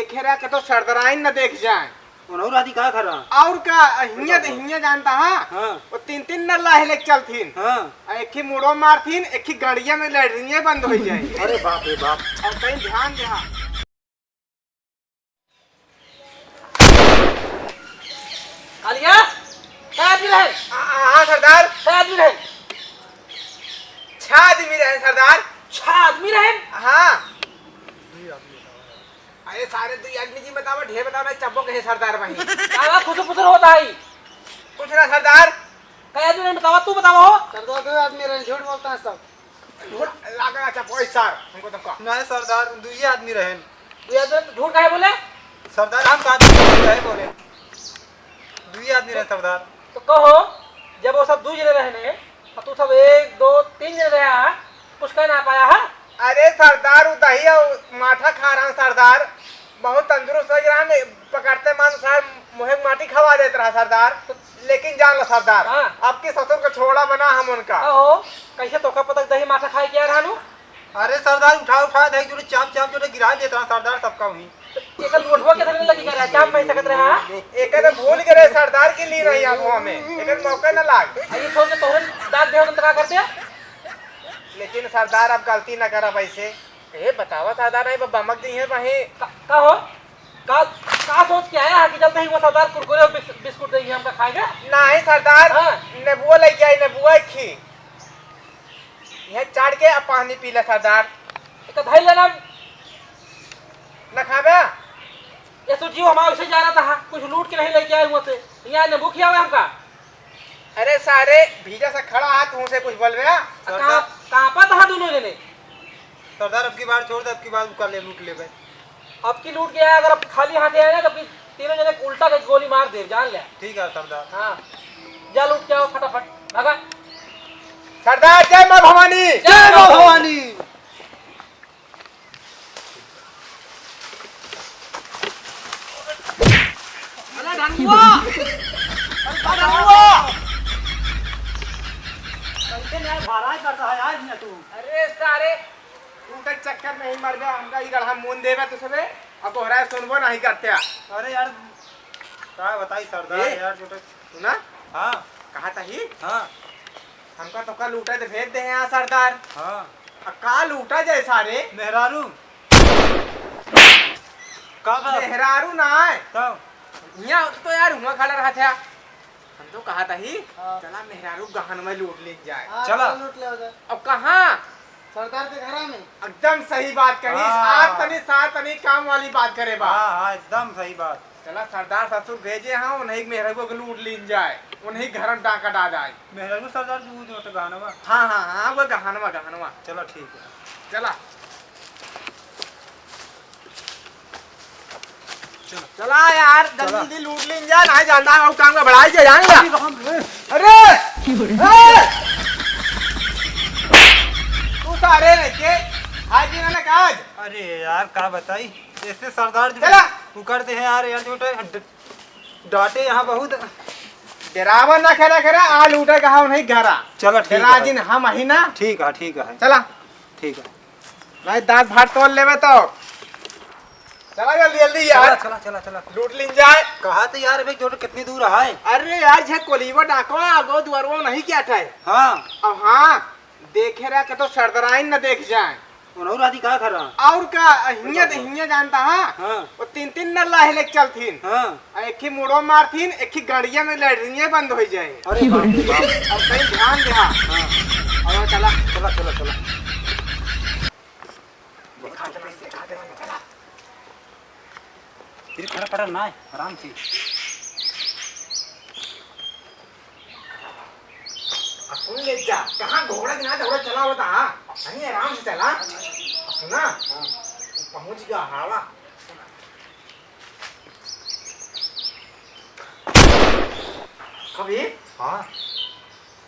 देखे रहा के तो सरदराइन न देख जाए राधी का खरा और का हिया जानता हाँ वो तीन न लाहे चलथीन हाँ एक ही मुड़ो मारथीन एक ही गड़िया में लड़रिये बंद हो जाए। अरे बाप रे बाप। और कहीं ध्यान दे कालिया क्या आदमी रहे? हाँ सरदार क्या आदमी रहे? 6 आदमी रहे सरदार। 6 आदमी रहे? हाँ अरे सारे 2 आदमी जी बताओ ढेर बताओ ना चब्बो कहे सरदार वही क्या खुसर पुसर होता है? कुछ ना सरदार। क्या आदमी रहे बताओ, तू बताओ हो। सरदार 2 आदमी रहे, झूठ बोलता है सब। लगा चप्पो सर हमको तो कहा नहीं सरदार 2 आदमी रहे। 2 आदमी झूठ काहे बोले? सरदार हम कहा बोले 2 आदमी रहे सरदार। तो कहो जब वो सब 2 जने रहने और तू सब 1 2 3 जने रहा कुछ कह ना पाया है? अरे सरदार दही माठा खा रहा हूँ सरदार, बहुत तंदुरुस्त लग रहा है, पकड़ते मान सर मुहे माटी खवा देता रहा सरदार। लेकिन जान लो सरदार हाँ। आपके ससुर को छोड़ा बना हम उनका। कहो कैसे तोका पता दही माठा खाए क्या रहा? अरे सरदार उठा दे जो चाप जो गिरा देता सरदार सबका वहीं। एक लोटवा के धरने लगी कर चाप नहीं सकत रहा। एक तो भूल गए सरदार की ली रही आंखों में एक मौका न लाग। ये छोड़ के तोहरे दाग देव तो क्या करते? लेकिन सरदार अब गलती न करा वैसे। ए बतावा सरदार नहीं बमक दी है वहीं का हो का सोच के आया है कि चलते ही वो सरदार कुरकुरे और बिस्कुट देंगे हमका खाएगा? नहीं सरदार हाँ। नेबुआ लेके आई नेबुआ खी यह चाट के अब पानी पी ले सरदार। एक धैल लेना न खाबे ये सोचियो हमारे से जा रहा था कुछ लूट के नहीं लेके आए हुए थे यहाँ ने भूखिया हुआ हमका। अरे सारे भीजा से खड़ा हाथ मुंह से कुछ बोल रहे कहाँ पर था दोनों जने? सरदार अब की बार छोड़ दे, अब की बार कर ले लूट ले भाई। अब की लूट के आया अगर अब खाली हाथे आए ना तो तीनों जने उल्टा के गोली मार दे जान ले। ठीक है सरदार। हाँ जा लूट के आओ फटाफट भागा। सरदार जय मां भवानी। जय मां भवानी। अरे ढंगुआ कैसे न्याय भाराई करता है आज ना तू? अरे सारे टूटे चक्कर में ही मर गया हमका ये गढ़ा मुंह देवे तो सबे अब कोहरा सुनबो नहीं करते। अरे यार क्या बताई सरदार यार जो सुना हाँ कहा था ही हाँ हमका तो कल लूटा तो भेज दे यहाँ सरदार। हाँ का लूटा जाए सारे मेहरारू कब मेहरारू ना है तब यहाँ तो यार हुआ खड़ा रहा था। हम तो कहा था ही चला मेहरारू गहन में लूट ले जाए। चला लूट ले अब कहाँ सरदार के घर में। एकदम सही बात कही। हाँ। 7 तनी काम वाली बात करे बा। हाँ एकदम सही बात। चला सरदार ससुर भेजे हाँ उन्हीं मेहरारू को लूट लीन जाए उन्हीं घर में डाका डाल जाए। मेहरारू सरदार जो गाना हाँ हाँ हाँ वो गहनवा चलो ठीक है चला चला यार जल्दी लूट लीन जा नहीं जानता हूँ काम का बढ़ाई जा जाएंगे। अरे तू सारे रखे हाजी ना काज। अरे यार क्या बताई ऐसे सरदार चला तू करते हैं यार यार जो डांटे यहाँ बहुत। डरावा ना खड़ा करा आ लूटे कहा नहीं घरा। चलो ठीक डरा है जिन हम ही ना। ठीक है चला ठीक है भाई दांत फाड़ तोड़ लेवे तो चला जल्दी यार चला लूट लीन जाए। कहा तो यार भाई जो कितनी दूर है? अरे यार जे कोलीवा डाकवा आगो दुआरवा नहीं क्या था। हाँ अब हाँ देखे रहा के तो सरदराइन न देख जाए राधी का खरा और का हिया जानता हाँ वो तीन न लाहे चलथीन हाँ एक ही मुड़ो मारथीन एक ही गड़िया में लड़रिये बंद हो जाए। अरे बाप रे बाप। और कहीं ध्यान दे हाँ। और चला फिर खड़ा पड़ा ना है आराम से। सुन ले जा कहाँ घोड़ा बिना दौड़ा चला होता हाँ नहीं आराम से चला सुना पहुंच गया हवा। कभी हाँ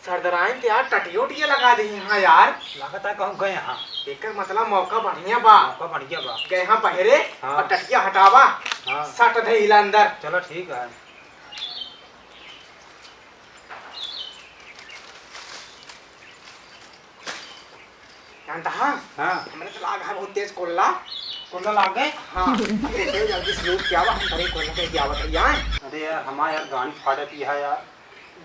सरदराइन यार टटियो टिया लगा दी यहाँ यार। लागत है कहूँ गए यहाँ एक मतलब मौका बढ़िया बा बढ़िया बा गए यहाँ पहरे हाँ। और टटिया हटावा हाँ सट दे इला अंदर। चलो ठीक है जानता हाँ हाँ हमने तो लाग है बहुत तेज कोल्ला कुंडल आ गए। हाँ देखो जल्दी से लोग क्या हुआ हम घरे कोने पे क्या हुआ यहाँ अरे यार हमारे यार गाड़ी फाटे की है यार।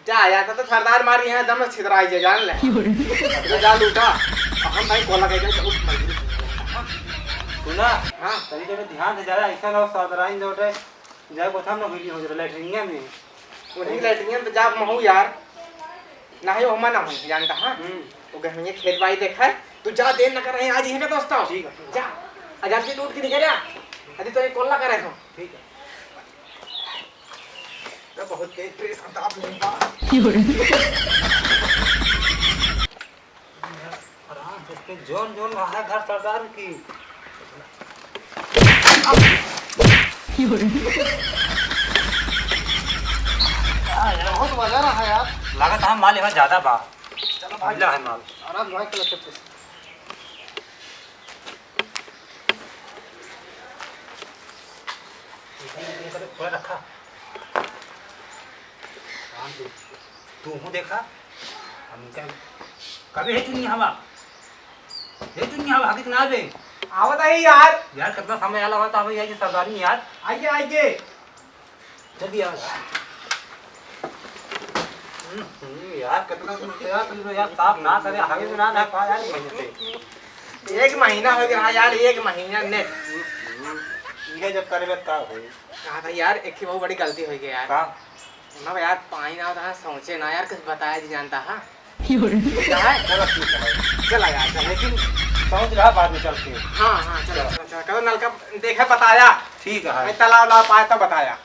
जा आया था तो सरदार मारी यहाँ दम छितराई जे जान ले तो जा लूटा हम भाई कोला के जाए उस मजबूर सुना हाँ तरी जब ध्यान से जा रहा ऐसा लोग सादराइन जोटे जाए को हम ना वीडियो हो जरा लेटरिंग में। उन्हीं लैट्रिन पे जा महू यार ना ही ओमा ना हो जानता हाँ वो घर में खेत बाई देखा है तू जा देर न कर रहे आज ही है दोस्तों ठीक है जा आजाद की लूट के निकल जा अभी तो ये कोला करे हो ठीक है। तो बहुत तेज प्रेस अंताप लेगा आराम से इसके जोन जोन रहा है घर सरदार की। बहुत मजा रहा है यार। लागत है माल यहाँ ज्यादा बा। चलो भाई है माल। आराम भाई कल चुप थोड़ा रखा तू हूँ देखा हम क्या कभी है चुनी हवा है चुनी हवा हकीक ना बे आवत है यार यार कितना समय आला होता है ये सरदारी यार। आइए आइए जल्दी आ यार कितना तुम यार साफ ना करे हमें तो ना पा यार महीने से एक महीना हो गया यार एक महीना नेट ये जब करे का हो कहा था यार एक ही बहुत बड़ी गलती हो गई यार का ना यार पानी ना होता सोचे ना यार कुछ बताया जी जानता हाँ चलो ठीक है चला यार चल लेकिन समझ रहा बाद में चल के। हाँ हाँ चलो चलो चलो करो नल का देखा बताया ठीक है मैं तालाब ला पाया तो बताया